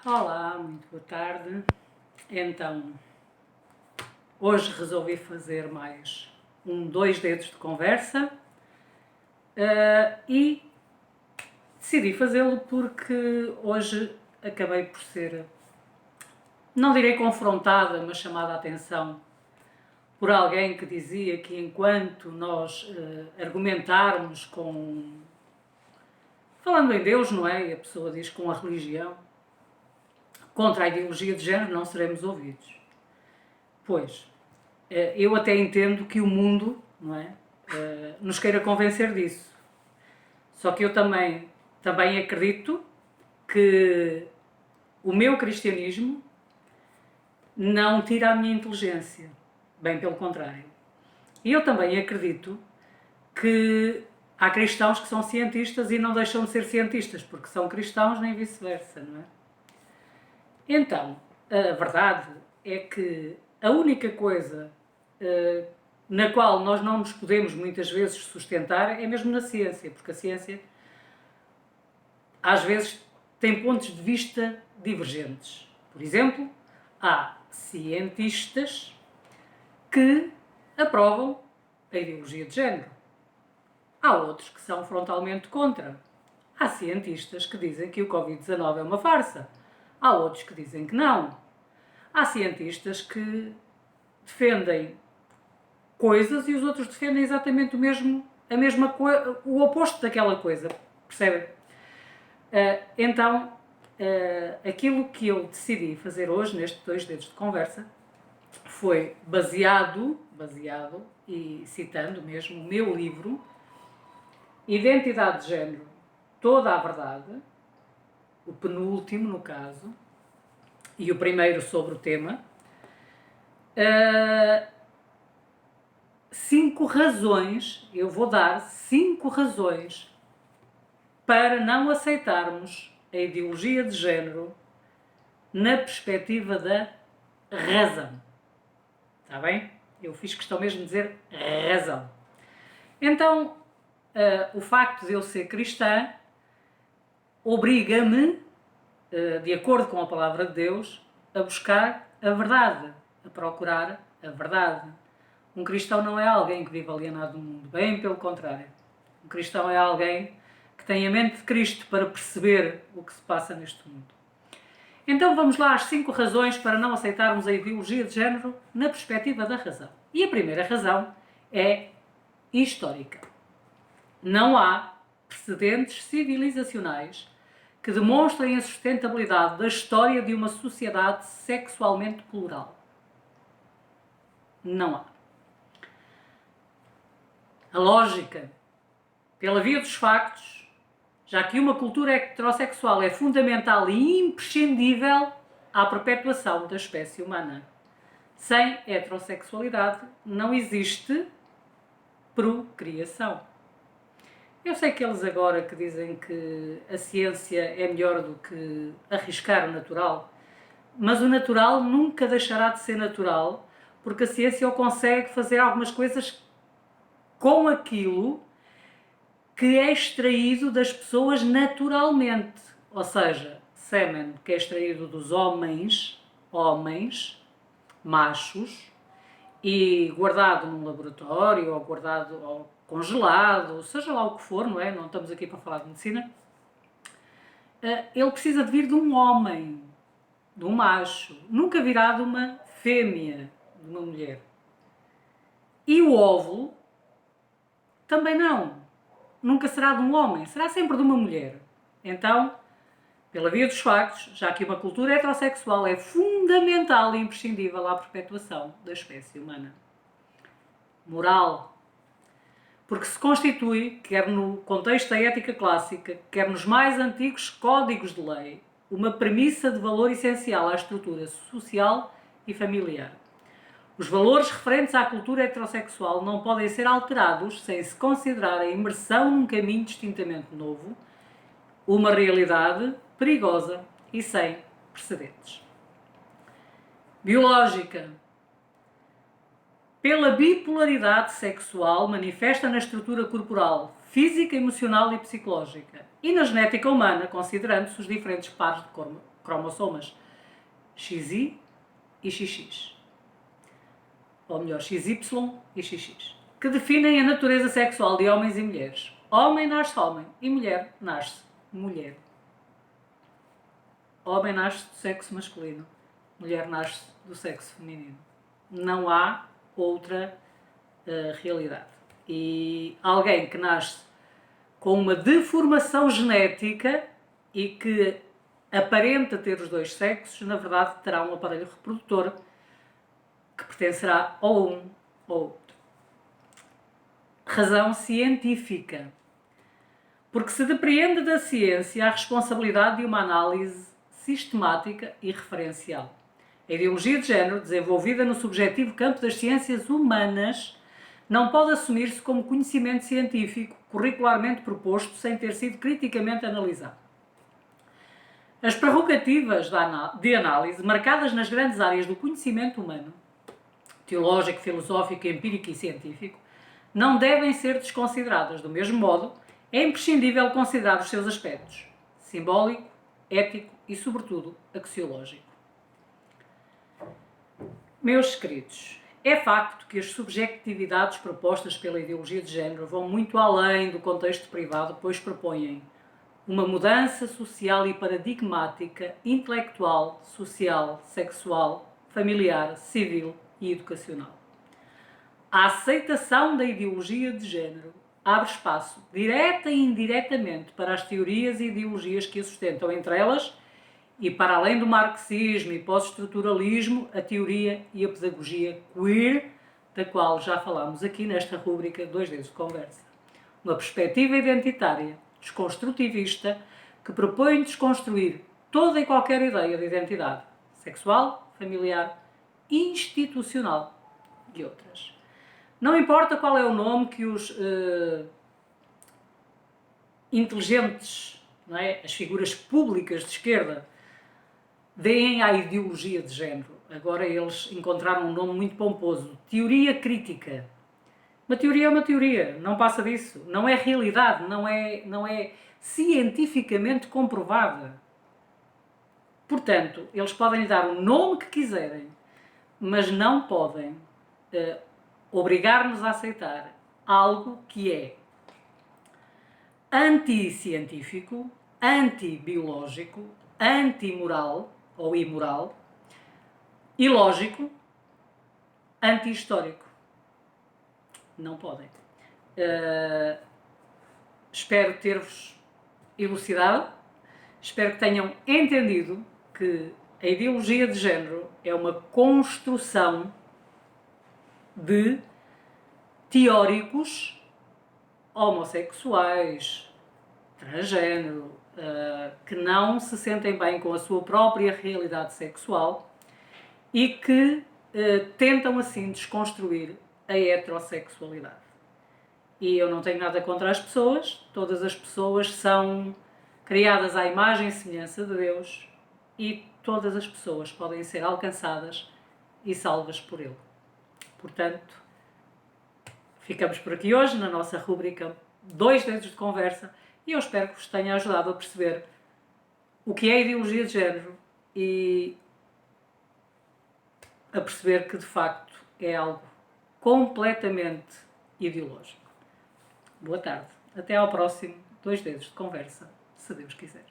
Olá, muito boa tarde. Então, hoje resolvi fazer mais dois dedos de conversa e decidi fazê-lo porque hoje acabei por ser, não direi confrontada, mas chamada a atenção por alguém que dizia que enquanto nós argumentarmos falando em Deus, não é? E a pessoa diz com a religião, contra a ideologia de género, não seremos ouvidos. Pois, eu até entendo que o mundo, não é, nos queira convencer disso. Só que eu também acredito que o meu cristianismo não tira a minha inteligência, bem pelo contrário. E eu também acredito que há cristãos que são cientistas e não deixam de ser cientistas, porque são cristãos nem vice-versa, não é? Então, a verdade é que a única coisa na qual nós não nos podemos muitas vezes sustentar é mesmo na ciência, porque a ciência às vezes tem pontos de vista divergentes. Por exemplo, há cientistas que aprovam a ideologia de género. Há outros que são frontalmente contra. Há cientistas que dizem que o Covid-19 é uma farsa. Há outros que dizem que não. Há cientistas que defendem coisas e os outros defendem exatamente o oposto daquela coisa. Percebem? Então, aquilo que eu decidi fazer hoje, nestes 2 dedos de conversa, foi baseado e citando mesmo o meu livro, Identidade de Género, Toda a Verdade, o penúltimo no caso, e o primeiro sobre o tema, 5 razões, eu vou dar 5 razões para não aceitarmos a ideologia de género na perspectiva da razão. Está bem? Eu fiz questão mesmo de dizer razão. Então, o facto de eu ser cristã obriga-me, de acordo com a palavra de Deus, a buscar a verdade, a procurar a verdade. Um cristão não é alguém que vive alienado do mundo, bem pelo contrário. Um cristão é alguém que tem a mente de Cristo para perceber o que se passa neste mundo. Então vamos lá às 5 razões para não aceitarmos a ideologia de género na perspectiva da razão. E a primeira razão é histórica. Não há precedentes civilizacionais que demonstrem a sustentabilidade da história de uma sociedade sexualmente plural. Não há. A lógica, pela via dos factos, já que uma cultura heterossexual é fundamental e imprescindível à perpetuação da espécie humana. Sem heterossexualidade não existe procriação. Eu sei que eles agora que dizem que a ciência é melhor do que arriscar o natural, mas o natural nunca deixará de ser natural, porque a ciência consegue fazer algumas coisas com aquilo que é extraído das pessoas naturalmente. Ou seja, sêmen que é extraído dos homens, machos, e guardado num laboratório, ou guardado, ou congelado, seja lá o que for, não é? Não estamos aqui para falar de medicina. Ele precisa de vir de um homem, de um macho, nunca virá de uma fêmea, de uma mulher. E o óvulo também não. Nunca será de um homem, será sempre de uma mulher. Então, pela via dos factos, já que uma cultura heterossexual é fundamental e imprescindível à perpetuação da espécie humana. Moral. Porque se constitui, quer no contexto da ética clássica, quer nos mais antigos códigos de lei, uma premissa de valor essencial à estrutura social e familiar. Os valores referentes à cultura heterossexual não podem ser alterados sem se considerar a imersão num caminho distintamente novo, uma realidade perigosa e sem precedentes. Biológica. Pela bipolaridade sexual manifesta na estrutura corporal, física, emocional e psicológica, e na genética humana, considerando-se os diferentes pares de cromossomas XY e XX. Ou melhor, XY e XX. Que definem a natureza sexual de homens e mulheres. Homem nasce homem e mulher nasce mulher. Homem nasce do sexo masculino, mulher nasce do sexo feminino. Não há outra realidade. E alguém que nasce com uma deformação genética e que aparenta ter os dois sexos, na verdade terá um aparelho reprodutor que pertencerá ou um ou outro. Razão científica. Porque se depreende da ciência a responsabilidade de uma análise sistemática e referencial. A ideologia de género, desenvolvida no subjetivo campo das ciências humanas, não pode assumir-se como conhecimento científico curricularmente proposto sem ter sido criticamente analisado. As prerrogativas de análise, marcadas nas grandes áreas do conhecimento humano, teológico, filosófico, empírico e científico, não devem ser desconsideradas. Do mesmo modo, é imprescindível considerar os seus aspectos simbólico, ético e, sobretudo, axiológico. Meus queridos, é facto que as subjetividades propostas pela ideologia de género vão muito além do contexto privado, pois propõem uma mudança social e paradigmática, intelectual, social, sexual, familiar, civil e educacional. A aceitação da ideologia de género abre espaço, direta e indiretamente, para as teorias e ideologias que a sustentam, entre elas, e para além do marxismo e pós-estruturalismo, a teoria e a pedagogia queer, da qual já falámos aqui nesta rúbrica 2 Dedos de Conversa. Uma perspectiva identitária, desconstrutivista, que propõe desconstruir toda e qualquer ideia de identidade sexual, familiar, institucional e outras. Não importa qual é o nome que os inteligentes, não é? As figuras públicas de esquerda, deem à ideologia de género. Agora eles encontraram um nome muito pomposo. Teoria crítica. Uma teoria é uma teoria, não passa disso. Não é realidade, não é cientificamente comprovada. Portanto, eles podem lhe dar o nome que quiserem, mas não podem obrigar-nos a aceitar algo que é anticientífico, antibiológico, antimoral ou imoral, ilógico, anti-histórico. Não podem. Espero ter-vos elucidado, espero que tenham entendido que a ideologia de género é uma construção de teóricos homossexuais, transgênero, que não se sentem bem com a sua própria realidade sexual e que tentam assim desconstruir a heterossexualidade. E eu não tenho nada contra as pessoas, todas as pessoas são criadas à imagem e semelhança de Deus e todas as pessoas podem ser alcançadas e salvas por Ele. Portanto, ficamos por aqui hoje na nossa rúbrica 2 Dedos de Conversa e eu espero que vos tenha ajudado a perceber o que é a ideologia de género e a perceber que de facto é algo completamente ideológico. Boa tarde. Até ao próximo 2 Dedos de Conversa, se Deus quiser.